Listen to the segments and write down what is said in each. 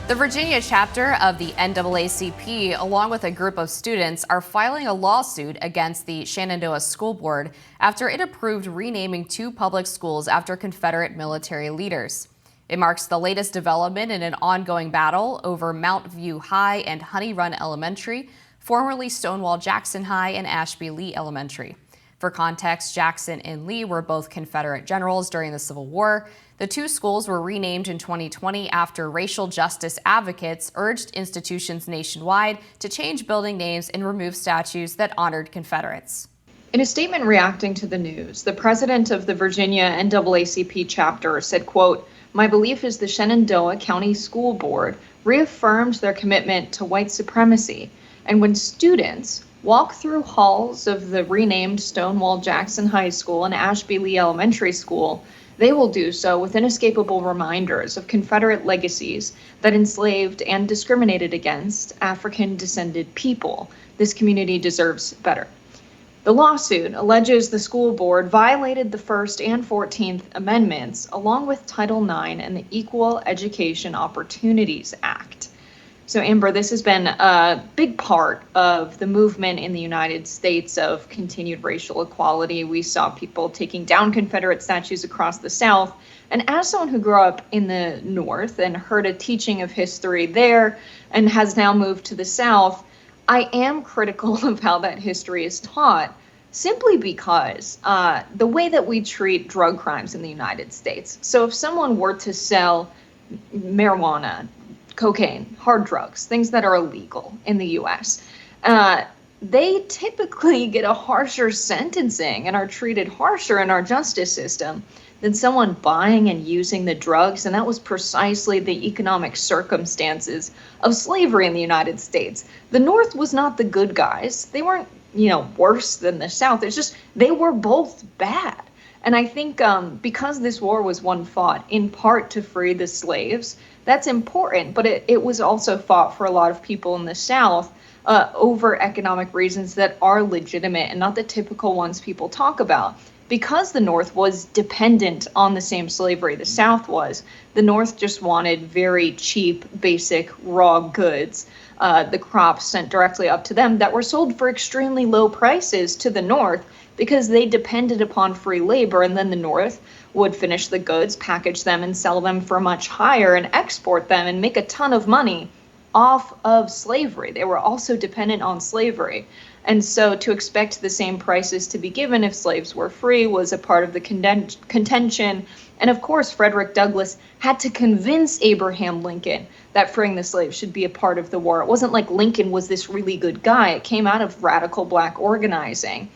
The Virginia chapter of the NAACP, along with a group of students, are filing a lawsuit against the Shenandoah School Board after it approved renaming two public schools after Confederate military leaders. It marks the latest development in an ongoing battle over Mount View High and Honey Run Elementary, formerly Stonewall Jackson High and Ashby Lee Elementary. For context, Jackson and Lee were both Confederate generals during the Civil War. The two schools were renamed in 2020 after racial justice advocates urged institutions nationwide to change building names and remove statues that honored Confederates. In a statement reacting to the news, the president of the Virginia NAACP chapter said, quote, "My belief is the Shenandoah County School Board reaffirmed their commitment to white supremacy, and when students walk through halls of the renamed Stonewall Jackson High School and Ashby Lee Elementary School, they will do so with inescapable reminders of Confederate legacies that enslaved and discriminated against African-descended people. This community deserves better." The lawsuit alleges the school board violated the First and 14th Amendments, along with Title IX and the Equal Education Opportunities Act. So, Amber, this has been a big part of the movement in the United States of continued racial equality. We saw people taking down Confederate statues across the South. And as someone who grew up in the North and heard a teaching of history there and has now moved to the South, I am critical of how that history is taught, simply because the way that we treat drug crimes in the United States. So if someone were to sell marijuana, cocaine, hard drugs, things that are illegal in the U.S., they typically get a harsher sentencing and are treated harsher in our justice system than someone buying and using the drugs. And that was precisely the economic circumstances of slavery in the United States. The North was not the good guys. They weren't, worse than the South. It's just they were both bad. And I think because this war was one fought in part to free the slaves, that's important, but it was also fought for a lot of people in the South over economic reasons that are legitimate and not the typical ones people talk about. Because the North was dependent on the same slavery the South was, the North just wanted very cheap, basic, raw goods, the crops sent directly up to them that were sold for extremely low prices to the North because they depended upon free labor, and then the North would finish the goods, package them, and sell them for much higher and export them and make a ton of money off of slavery. They were also dependent on slavery. And so to expect the same prices to be given if slaves were free was a part of the contention. And of course, Frederick Douglass had to convince Abraham Lincoln that freeing the slaves should be a part of the war. It wasn't like Lincoln was this really good guy. It came out of radical Black organizing.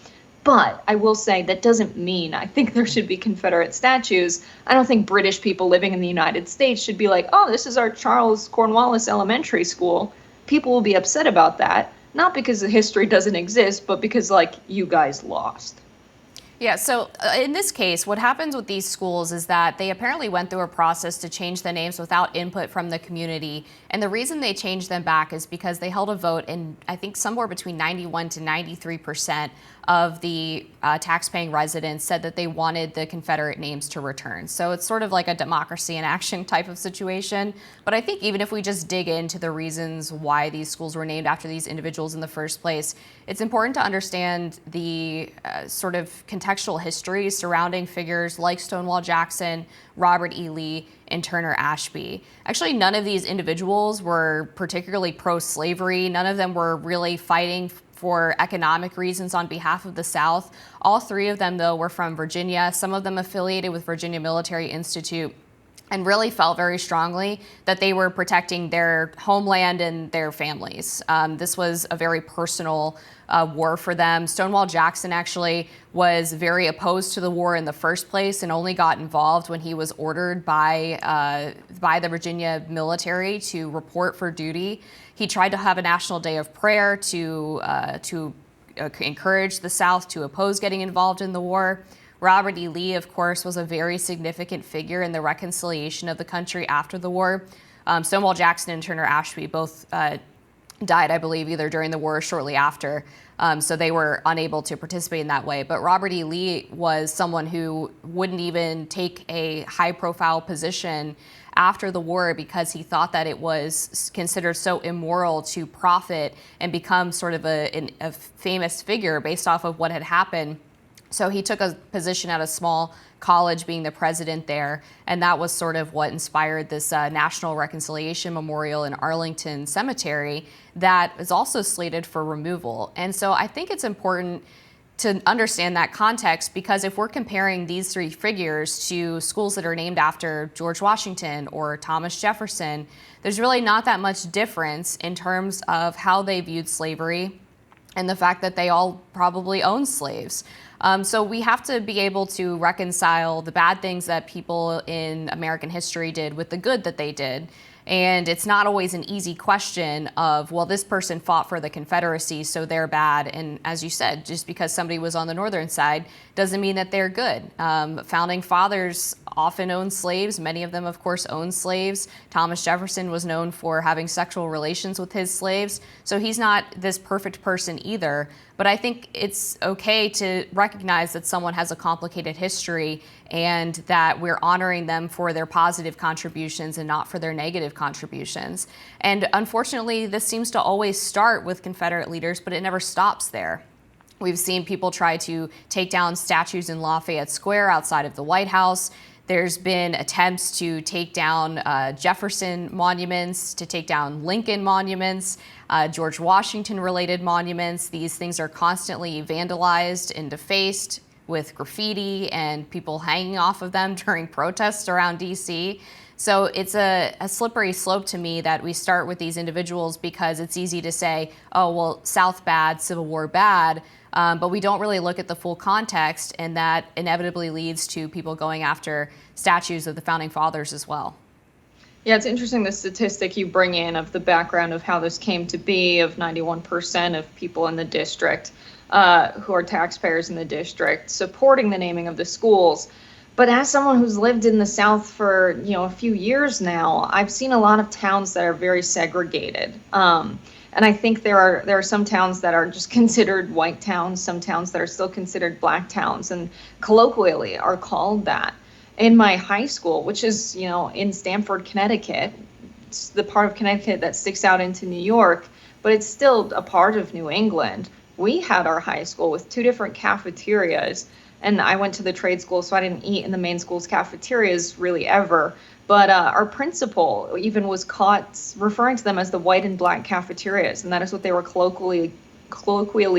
But I will say that doesn't mean I think there should be Confederate statues. I don't think British people living in the United States should be like, oh, this is our Charles Cornwallis Elementary School. People will be upset about that, not because the history doesn't exist, but because, you guys lost. Yeah, so in this case, what happens with these schools is that they apparently went through a process to change the names without input from the community. And the reason they changed them back is because they held a vote, and I think somewhere between 91 to 93% of the taxpaying residents said that they wanted the Confederate names to return. So it's sort of like a democracy in action type of situation. But I think even if we just dig into the reasons why these schools were named after these individuals in the first place, it's important to understand the sort of contextual history surrounding figures like Stonewall Jackson, Robert E. Lee, and Turner Ashby. Actually, none of these individuals were particularly pro-slavery. None of them were really fighting for economic reasons on behalf of the South. All three of them, though, were from Virginia, some of them affiliated with Virginia Military Institute, and really felt very strongly that they were protecting their homeland and their families. This was a very personal war for them. Stonewall Jackson actually was very opposed to the war in the first place and only got involved when he was ordered by the Virginia military to report for duty. He tried to have a national day of prayer to encourage the South to oppose getting involved in the war. Robert E. Lee, of course, was a very significant figure in the reconciliation of the country after the war. Stonewall Jackson and Turner Ashby both died, I believe, either during the war or shortly after. So they were unable to participate in that way. But Robert E. Lee was someone who wouldn't even take a high-profile position after the war because he thought that it was considered so immoral to profit and become sort of a famous figure based off of what had happened. So he took a position at a small college, being the president there, and that was sort of what inspired this National Reconciliation Memorial in Arlington Cemetery that is also slated for removal. And so I think it's important to understand that context, because if we're comparing these three figures to schools that are named after George Washington or Thomas Jefferson, there's really not that much difference in terms of how they viewed slavery and the fact that they all probably owned slaves. So we have to be able to reconcile the bad things that people in American history did with the good that they did. And it's not always an easy question of, well, this person fought for the Confederacy, so they're bad. And as you said, just because somebody was on the northern side doesn't mean that they're good. Founding fathers often owned slaves. Many of them, of course, owned slaves. Thomas Jefferson was known for having sexual relations with his slaves. So he's not this perfect person either. But I think it's okay to recognize that someone has a complicated history and that we're honoring them for their positive contributions and not for their negative contributions. And unfortunately, this seems to always start with Confederate leaders, but it never stops there. We've seen people try to take down statues in Lafayette Square outside of the White House. There's been attempts to take down Jefferson monuments, to take down Lincoln monuments, George Washington-related monuments. These things are constantly vandalized and defaced with graffiti and people hanging off of them during protests around D.C. So it's a slippery slope to me that we start with these individuals because it's easy to say, oh, well, South bad, Civil War bad, but we don't really look at the full context, and that inevitably leads to people going after statues of the Founding Fathers as well. Yeah, it's interesting the statistic you bring in of the background of how this came to be, of 91% of people in the district who are taxpayers in the district supporting the naming of the schools. But as someone who's lived in the South for, a few years now, I've seen a lot of towns that are very segregated. And I think there are some towns that are just considered white towns, some towns that are still considered black towns, and colloquially are called that. In my high school, which is, in Stamford, Connecticut, it's the part of Connecticut that sticks out into New York, but it's still a part of New England. We had our high school with two different cafeterias, and I went to the trade school, so I didn't eat in the main school's cafeterias really ever. But our principal even was caught referring to them as the white and black cafeterias, and that is what they were colloquially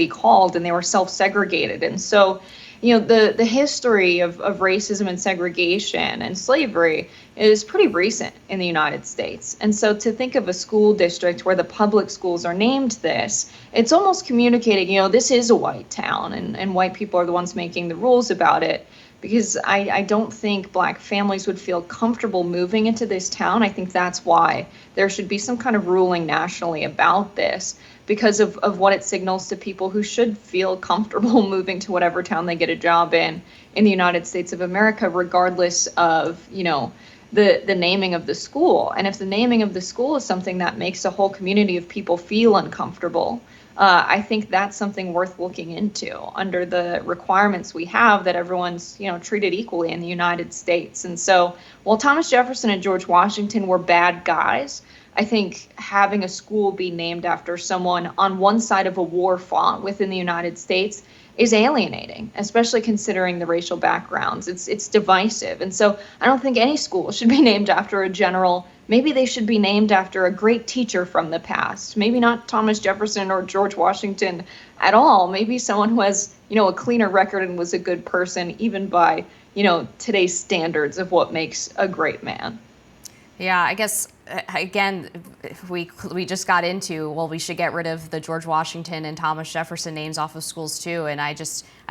called, and they were self-segregated. And so, the history of racism and segregation and slavery is pretty recent in the United States. And so to think of a school district where the public schools are named this, it's almost communicating, this is a white town, and white people are the ones making the rules about it. Because I don't think black families would feel comfortable moving into this town. I think that's why there should be some kind of ruling nationally about this, because of what it signals to people who should feel comfortable moving to whatever town they get a job in the United States of America, regardless of, the naming of the school. And if the naming of the school is something that makes a whole community of people feel uncomfortable, I think that's something worth looking into under the requirements we have that everyone's, treated equally in the United States. And so while Thomas Jefferson and George Washington were bad guys, I think having a school be named after someone on one side of a war fought within the United States is alienating, especially considering the racial backgrounds. It's divisive. And so I don't think any school should be named after a general. Maybe they should be named after a great teacher from the past. Maybe not Thomas Jefferson or George Washington at all. Maybe someone who has, a cleaner record and was a good person, even by, today's standards of what makes a great man. Yeah, I guess, again, we just got into, well, we should get rid of the George Washington and Thomas Jefferson names off of schools too. And I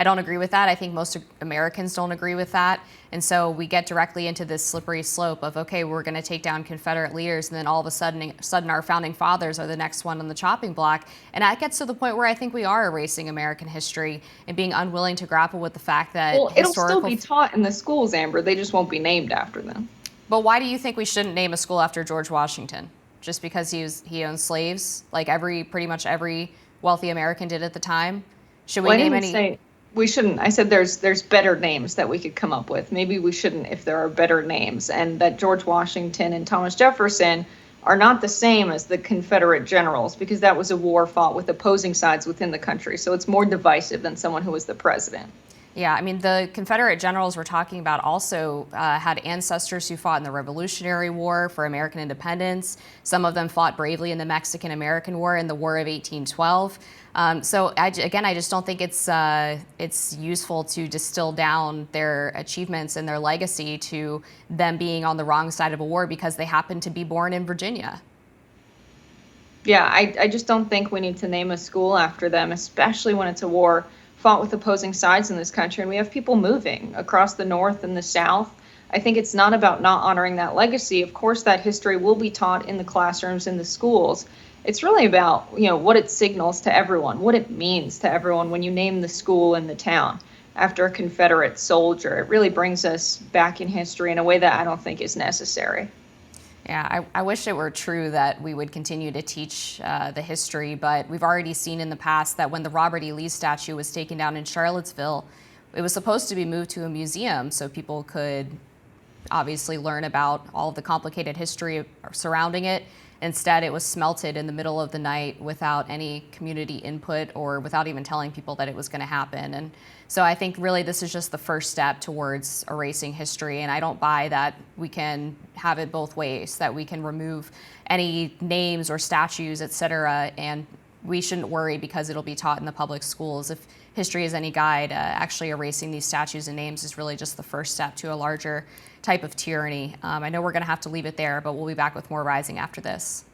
don't agree with that. I think most Americans don't agree with that. And so we get directly into this slippery slope of, okay, we're going to take down Confederate leaders, and then all of a sudden our founding fathers are the next one on the chopping block. And that gets to the point where I think we are erasing American history and being unwilling to grapple with the fact that it'll still be taught in the schools, Amber. They just won't be named after them. But why do you think we shouldn't name a school after George Washington? Just because he owned slaves? Like pretty much every wealthy American did at the time? Should we Well, I name didn't any? say we shouldn't. I said there's better names that we could come up with. Maybe we shouldn't if there are better names, and that George Washington and Thomas Jefferson are not the same as the Confederate generals because that was a war fought with opposing sides within the country. So it's more divisive than someone who was the president. Yeah, I mean, the Confederate generals we're talking about also had ancestors who fought in the Revolutionary War for American independence. Some of them fought bravely in the Mexican-American War and the War of 1812. Again, I just don't think it's useful to distill down their achievements and their legacy to them being on the wrong side of a war because they happen to be born in Virginia. Yeah, I just don't think we need to name a school after them, especially when it's a war fought with opposing sides in this country and we have people moving across the North and the South. I think it's not about not honoring that legacy. Of course, that history will be taught in the classrooms, in the schools. It's really about, what it signals to everyone, what it means to everyone when you name the school and the town after a Confederate soldier. It really brings us back in history in a way that I don't think is necessary. Yeah, I wish it were true that we would continue to teach the history, but we've already seen in the past that when the Robert E. Lee statue was taken down in Charlottesville, it was supposed to be moved to a museum so people could obviously learn about all of the complicated history surrounding it. Instead, it was smelted in the middle of the night without any community input or without even telling people that it was going to happen. And so I think really this is just the first step towards erasing history. And I don't buy that we can have it both ways, that we can remove any names or statues, et cetera, and we shouldn't worry because it'll be taught in the public schools. If history is any guide, actually erasing these statues and names is really just the first step to a larger type of tyranny. I know we're going to have to leave it there, but we'll be back with more Rising after this.